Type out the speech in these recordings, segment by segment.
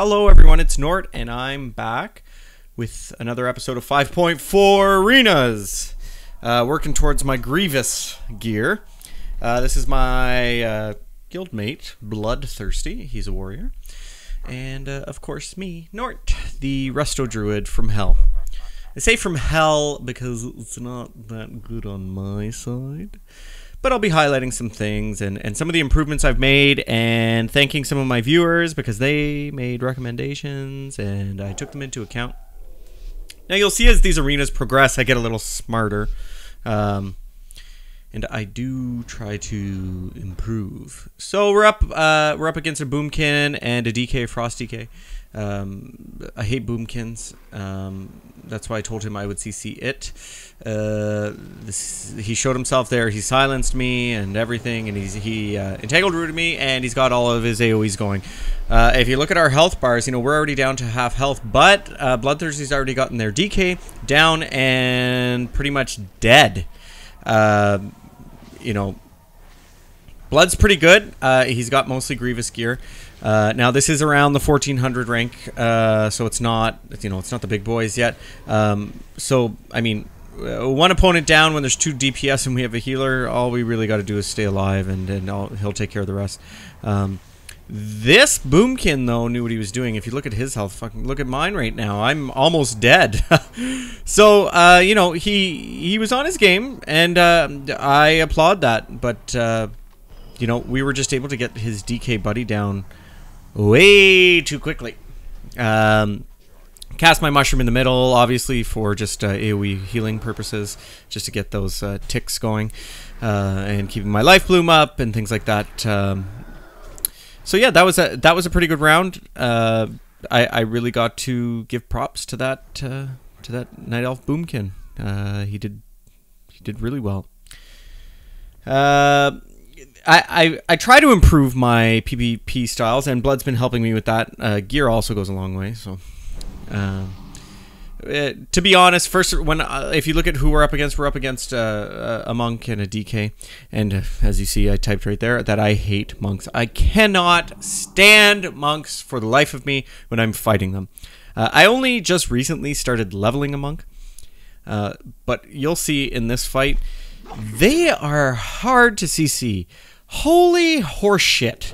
Hello everyone, it's Nort, and I'm back with another episode of 5.4 Arenas. Working towards my Grievous gear. This is my guildmate, Bluudthirsty. He's a warrior. And of course me, Nort, the Resto Druid from Hell. I say from Hell because it's not that good on my side. But I'll be highlighting some things and some of the improvements I've made and thanking some of my viewers because they made recommendations and I took them into account. Now you'll see as these arenas progress, I get a little smarter. And I do try to improve. So we're up against a Boomkin and a DK, Frost DK. I hate Boomkins. That's why I told him I would CC it. He showed himself there. He silenced me and everything, and he entangled rooted me, and he's got all of his AoEs going. If you look at our health bars, you know we're already down to half health, but Bluudthirsty's already gotten their DK down and pretty much dead. You know, Blood's pretty good. He's got mostly Grievous gear. Now this is around the 1400 rank, so it's not, you know, it's not the big boys yet. So I mean, one opponent down when there's 2 DPS and we have a healer. All we really got to do is stay alive, and he'll take care of the rest. This Boomkin though knew what he was doing. If you look at his health, fucking look at mine right now. I'm almost dead. So you know, he was on his game, and I applaud that. But you know, we were just able to get his DK buddy down way too quickly. Cast my mushroom in the middle, obviously for just AoE healing purposes, just to get those ticks going, and keeping my life bloom up and things like that. So yeah, that was a pretty good round. I really got to give props to that Night Elf Boomkin. He did really well. I try to improve my PvP styles, and Blood's been helping me with that. Gear also goes a long way, so to be honest, first if you look at who we're up against a monk and a DK, and as you see, I typed right there that I hate monks. I cannot stand monks for the life of me when I'm fighting them. I only just recently started leveling a monk, but you'll see in this fight, they are hard to CC. Holy horseshit.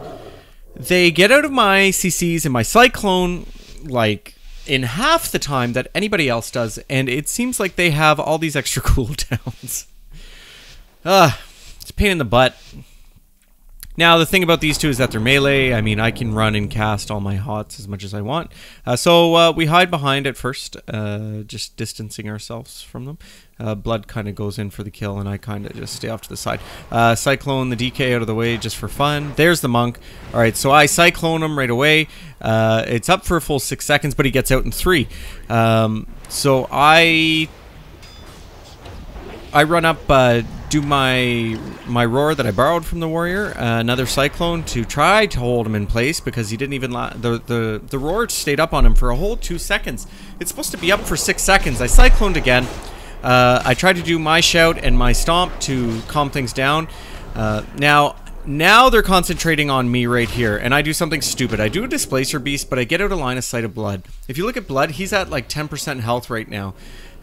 They get out of my CCs and my Cyclone like in half the time that anybody else does, and it seems like they have all these extra cooldowns. It's a pain in the butt. Now, the thing about these two is that they're melee. I mean, I can run and cast all my hots as much as I want. So we hide behind at first, just distancing ourselves from them. Blood kind of goes in for the kill, and I kind of just stay off to the side. Cyclone the DK out of the way just for fun. There's the monk. All right, so I Cyclone him right away. It's up for a full 6 seconds, but he gets out in 3. So I run up, do my roar that I borrowed from the warrior, another Cyclone to try to hold him in place because he didn't even the roar stayed up on him for a whole 2 seconds. It's supposed to be up for 6 seconds. I Cycloned again. I tried to do my shout and my stomp to calm things down. Now they're concentrating on me right here, and I do something stupid. I do a Displacer Beast, but I get out of line of sight of Blood. If you look at Blood, he's at like 10% health right now.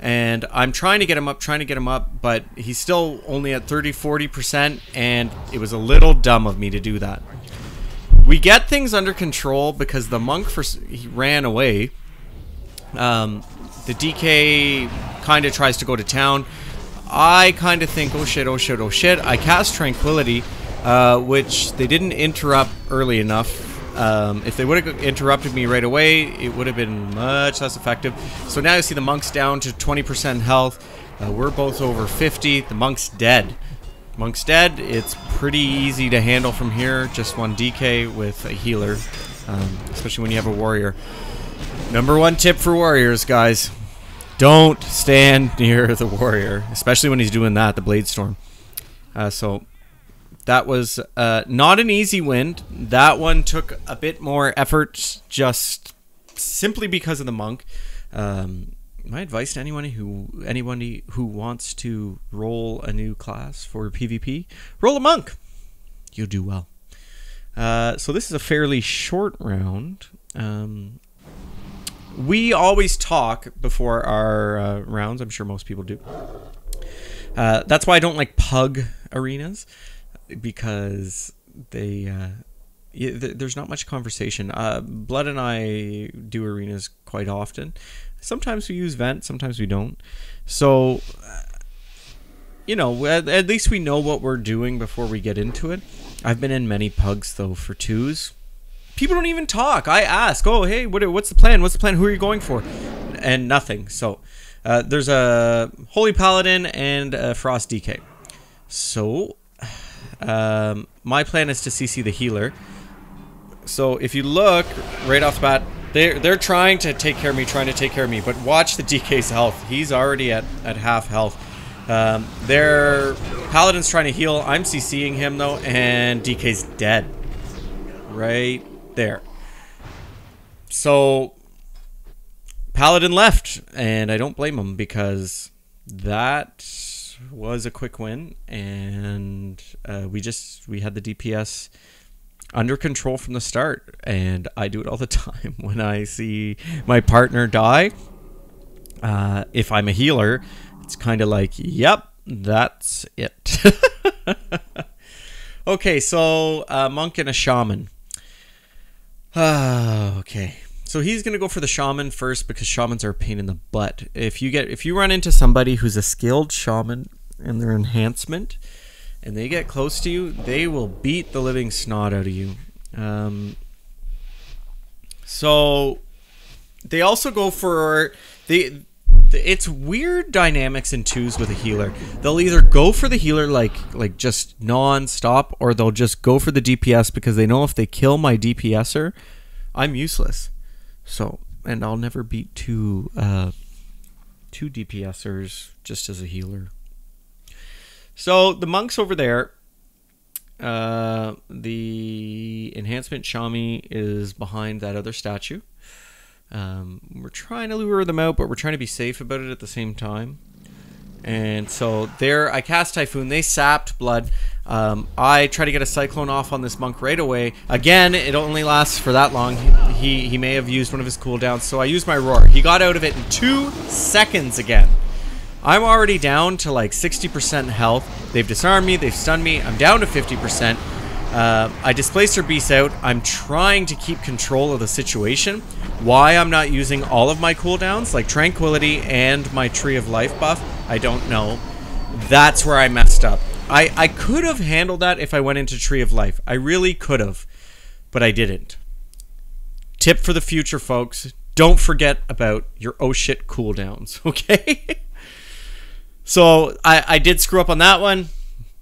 And I'm trying to get him up, but he's still only at 30-40%, and it was a little dumb of me to do that. We get things under control because the monk he ran away. The DK kind of tries to go to town. I kind of think, oh shit, oh shit, oh shit. I cast Tranquility, which they didn't interrupt early enough. If they would have interrupted me right away, it would have been much less effective. So now you see the monk's down to 20% health. We're both over 50. The monk's dead. Monk's dead. It's pretty easy to handle from here. Just one DK with a healer, especially when you have a warrior. #1 tip for warriors, guys. Don't stand near the warrior, especially when he's doing that, the Blade Storm. So that was not an easy win. That one took a bit more effort, just simply because of the monk. My advice to anybody who wants to roll a new class for PvP: roll a monk. You'll do well. So this is a fairly short round. We always talk before our rounds. I'm sure most people do. That's why I don't like pug arenas, because there's not much conversation. Blood and I do arenas quite often. Sometimes we use vent, sometimes we don't. So, you know, at least we know what we're doing before we get into it. I've been in many pugs, though, for 2s. People don't even talk. I ask, oh, hey, what's the plan? What's the plan? Who are you going for? And nothing. So, there's a Holy Paladin and a Frost DK. So, my plan is to CC the healer. So, if you look right off the bat, they're trying to take care of me, but watch the DK's health. He's already at half health. Their Paladin's trying to heal. I'm CCing him, though, and DK's dead. Right there. So, Paladin left, and I don't blame him, because that was a quick win, and we had the DPS under control from the start, and I do it all the time when I see my partner die. If I'm a healer, it's kind of like, yep, that's it. Okay, so monk and a shaman. Okay, so he's gonna go for the shaman first, because shamans are a pain in the butt. If you run into somebody who's a skilled shaman and their enhancement, and they get close to you, they will beat the living snot out of you. So they also go for it's weird dynamics in 2s with a healer. They'll either go for the healer like just non-stop, or they'll just go for the DPS because they know if they kill my DPSer, I'm useless. So, and I'll never beat two DPSers just as a healer. So the monk's over there. The enhancement Shami is behind that other statue. We're trying to lure them out, but we're trying to be safe about it at the same time. And so there, I cast Typhoon. They sapped blood. I try to get a Cyclone off on this monk right away. Again, it only lasts for that long. He may have used one of his cooldowns, so I used my Roar. He got out of it in 2 seconds again. I'm already down to like 60% health. They've disarmed me. They've stunned me. I'm down to 50%. I displaced their beast out. I'm trying to keep control of the situation. Why I'm not using all of my cooldowns, like Tranquility and my Tree of Life buff, I don't know. That's where I messed up. I could have handled that if I went into Tree of Life. I really could have, but I didn't. Tip for the future, folks. Don't forget about your oh shit cooldowns, okay? So I did screw up on that one.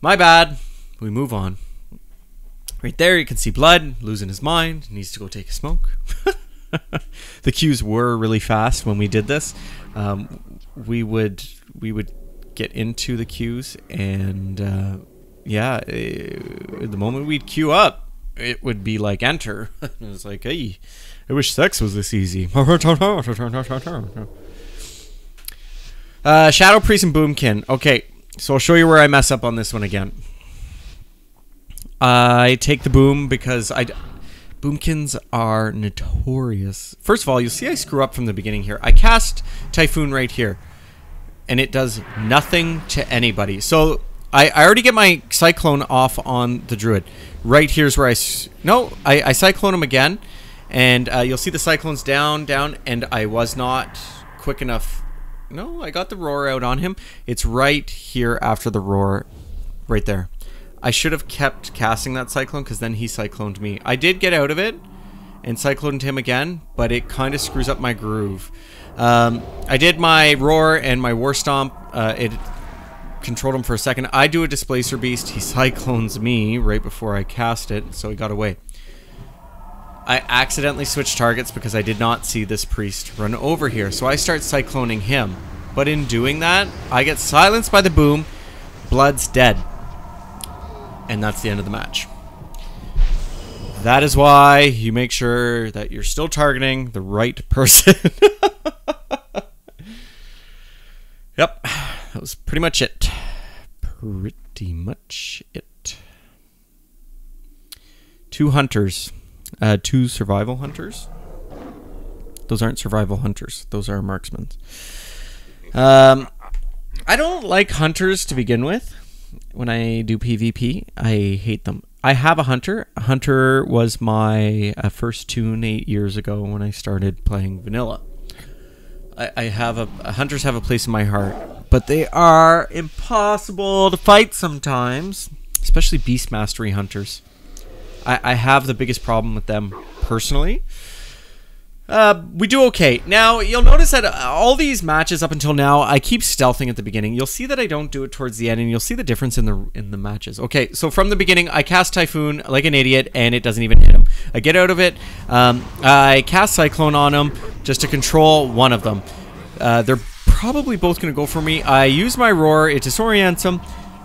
My bad. We move on. Right there, you can see Blood losing his mind. Needs to go take a smoke. The queues were really fast when we did this. We would get into the queues, and yeah, the moment we'd queue up, it would be like enter. It was like, hey, I wish sex was this easy. Shadow Priest and Boomkin. Okay, so I'll show you where I mess up on this one again. I take the boom because Boomkins are notorious. First of all, you'll see I screw up from the beginning here. I cast Typhoon right here, and it does nothing to anybody. So I already get my Cyclone off on the Druid. Right here's where I Cyclone him again, and you'll see the Cyclone's down, and I was not quick enough. No, I got the Roar out on him. It's right here after the Roar, right there. I should have kept casting that Cyclone, because then he Cycloned me. I did get out of it and Cycloned him again, but it kind of screws up my groove. I did my Roar and my War Stomp. It controlled him for a second. I do a Displacer Beast. He Cyclones me right before I cast it, so he got away. I accidentally switched targets because I did not see this priest run over here, so I start Cycloning him. But in doing that, I get silenced by the boom. Blood's dead. And that's the end of the match. That is why you make sure that you're still targeting the right person. Yep, that was pretty much it. 2 hunters. 2 survival hunters. Those aren't survival hunters. Those are marksmen. I don't like hunters to begin with. When I do PvP, I hate them. I have a hunter. A hunter was my first tune 8 years ago when I started playing vanilla. I have hunters have a place in my heart, but they are impossible to fight sometimes, especially beast mastery hunters. I have the biggest problem with them personally. We do okay. Now, you'll notice that all these matches up until now, I keep stealthing at the beginning. You'll see that I don't do it towards the end, and you'll see the difference in the matches. Okay, so from the beginning, I cast Typhoon like an idiot, and it doesn't even hit him. I get out of it. I cast Cyclone on him just to control one of them. They're probably both going to go for me. I use my Roar. It disorients him.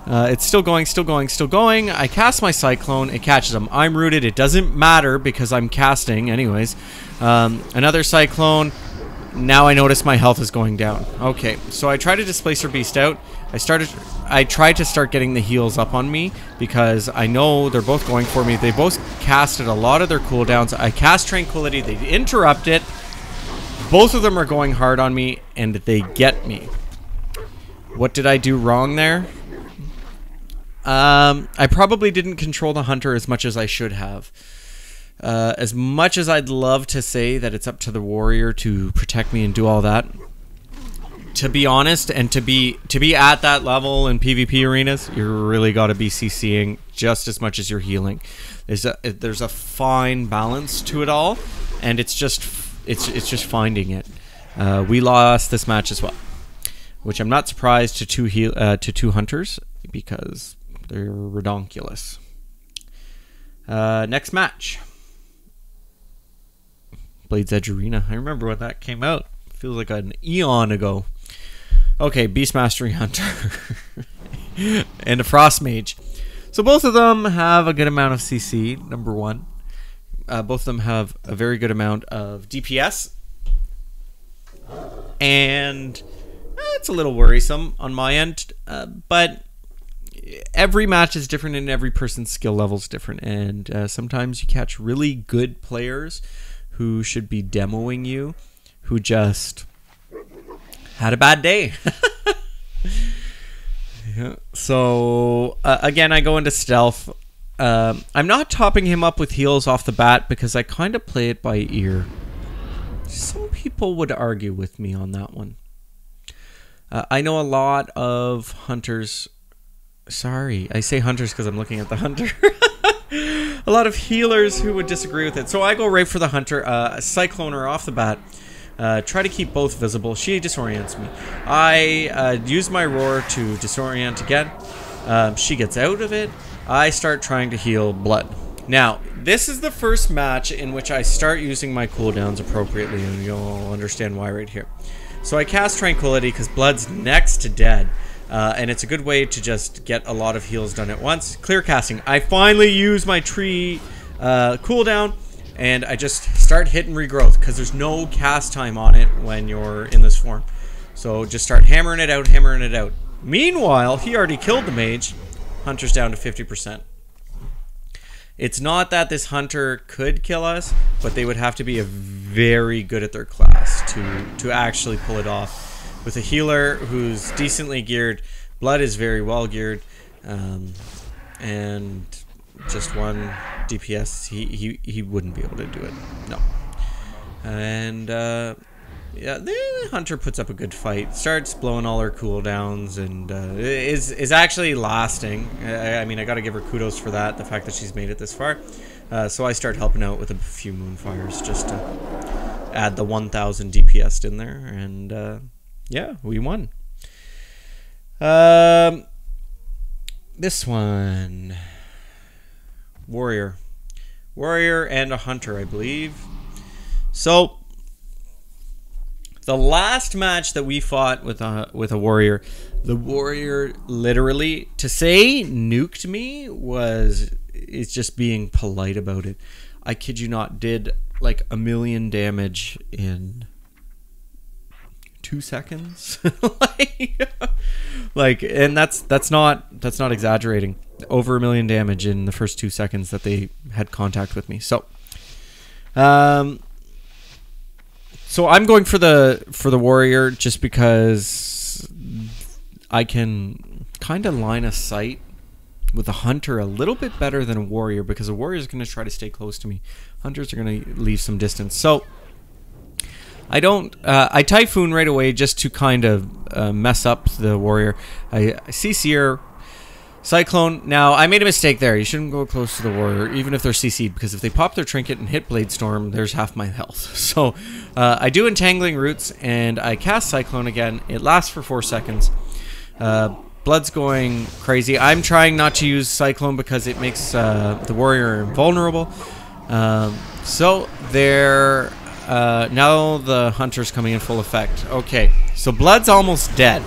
It's still going, still going, still going. I cast my Cyclone. It catches him. I'm rooted. It doesn't matter because I'm casting anyways. Another Cyclone. Now I notice my health is going down. Okay, so I try to Displacer Beast out. I tried to start getting the heals up on me because I know they're both going for me. They both casted a lot of their cooldowns. I cast Tranquility. They interrupt it. Both of them are going hard on me, and they get me. What did I do wrong there? I probably didn't control the hunter as much as I should have. As much as I'd love to say that it's up to the warrior to protect me and do all that, to be honest, and to be at that level in PvP arenas, you really got to be CCing just as much as you're healing. There's a fine balance to it all, and it's just finding it. We lost this match as well, which I'm not surprised to two hunters because they're redonkulous. Next match. Blade's Edge Arena. I remember when that came out. Feels like an eon ago. Okay, Beast Mastery Hunter. And a Frost Mage. So both of them have a good amount of CC, number one. Both of them have a very good amount of DPS. And it's a little worrisome on my end. But every match is different and every person's skill level is different. And sometimes you catch really good players who should be demoing you, who just had a bad day. Yeah. So again, I go into stealth. I'm not topping him up with heals off the bat because I kind of play it by ear. Some people would argue with me on that one. I know a lot of hunters. Sorry, I say hunters because I'm looking at the hunter. A lot of healers who would disagree with it. So I go right for the hunter. Cyclone her off the bat. Try to keep both visible. She disorients me. I use my Roar to disorient again. She gets out of it. I start trying to heal blood. Now, this is the first match in which I start using my cooldowns appropriately, and you'll understand why right here. So I cast Tranquility because blood's next to dead. And it's a good way to just get a lot of heals done at once. Clear casting. I finally use my tree cooldown, and I just start hitting regrowth because there's no cast time on it when you're in this form. So just start hammering it out, hammering it out. Meanwhile, he already killed the mage. Hunter's down to 50%. It's not that this hunter could kill us, but they would have to be very good at their class to actually pull it off. With a healer who's decently geared, blood is very well geared, and just one DPS, he wouldn't be able to do it. No. And yeah, the hunter puts up a good fight, starts blowing all her cooldowns, and is actually lasting. I mean, I got to give her kudos for that, the fact that she's made it this far. So I start helping out with a few Moonfires just to add the 1,000 DPS in there, and yeah, we won. This one. Warrior and a hunter, I believe. So the last match that we fought with a warrior, the warrior literally, to say nuked me is just being polite about it. I kid you not, did like 1,000,000 damage in 2 seconds. and that's not exaggerating. Over 1,000,000 damage in the first 2 seconds that they had contact with me. So, so I'm going for the warrior just because I can kind of line of sight with a hunter a little bit better than a warrior, because a warrior is going to try to stay close to me. Hunters are going to leave some distance. So I Typhoon right away just to kind of mess up the warrior. I CC'er Cyclone. Now, I made a mistake there. You shouldn't go close to the warrior, even if they're CC'd, because if they pop their trinket and hit Blade Storm, there's half my health. So I do Entangling Roots, and I cast Cyclone again. It lasts for 4 seconds. Blood's going crazy. I'm trying not to use Cyclone because it makes the warrior invulnerable. So there... now the hunter's coming in full effect. Okay, so Blood's almost dead.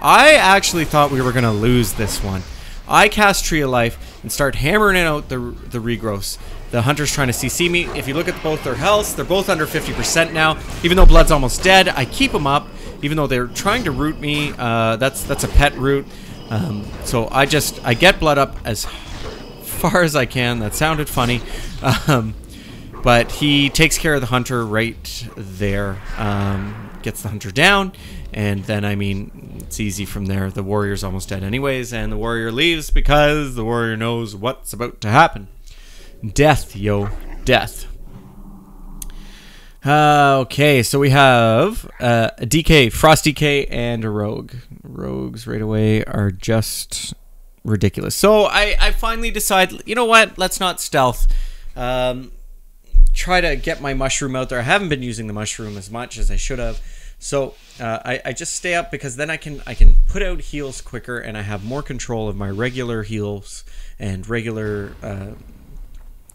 I actually thought we were going to lose this one. I cast Tree of Life and start hammering out the regrowths. The hunter's trying to CC me. If you look at both their healths, they're both under 50% now. Even though Blood's almost dead, I keep them up. Even though they're trying to root me, that's a pet root. So I get Blood up as far as I can. That sounded funny. But he takes care of the hunter right there. Gets the hunter down. And then, I mean, it's easy from there. The warrior's almost dead anyways. And the warrior leaves because the warrior knows what's about to happen. Death, yo. Death. Okay, so we have a DK, Frost DK, and a Rogue. Rogues right away are just ridiculous. So I finally decide, you know what? Let's not stealth. Try to get my mushroom out there. I haven't been using the mushroom as much as I should have. So I just stay up because then I can put out heals quicker, and I have more control of my regular heals and regular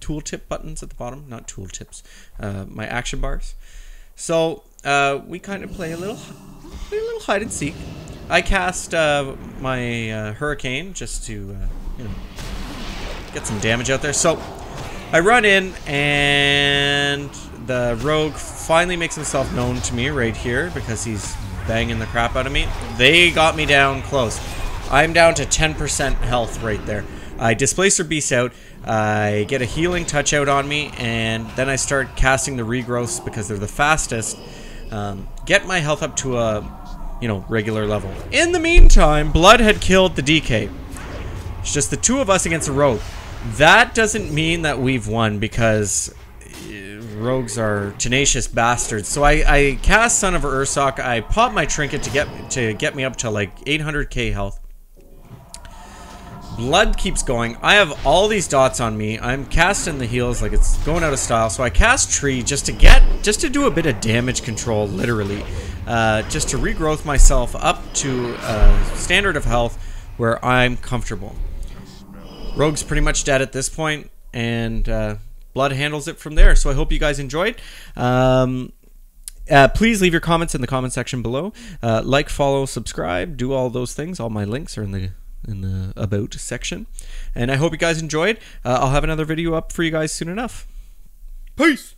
tooltip buttons at the bottom. Not tooltips. My action bars. So we kind of play a little hide and seek. I cast my Hurricane just to you know, get some damage out there. So I run in, and the Rogue finally makes himself known to me right here because he's banging the crap out of me. They got me down close. I'm down to 10% health right there. I displace their beast out. I get a healing touch out on me, and then I start casting the regrowths because they're the fastest. Get my health up to a, you know, regular level. In the meantime, Blood had killed the DK. It's just the two of us against a Rogue. That doesn't mean that we've won because rogues are tenacious bastards. So I cast Son of Ursoc. I pop my trinket to get me up to like 800k health. Blood keeps going. I have all these dots on me. I'm casting the heals like it's going out of style. So I cast Tree just to do a bit of damage control, literally, just to regrowth myself up to a standard of health where I'm comfortable. Rogue's pretty much dead at this point, and Blood handles it from there. So I hope you guys enjoyed. Please leave your comments in the comment section below. Like, follow, subscribe, do all those things. All my links are in the about section. And I hope you guys enjoyed. I'll have another video up for you guys soon enough. Peace!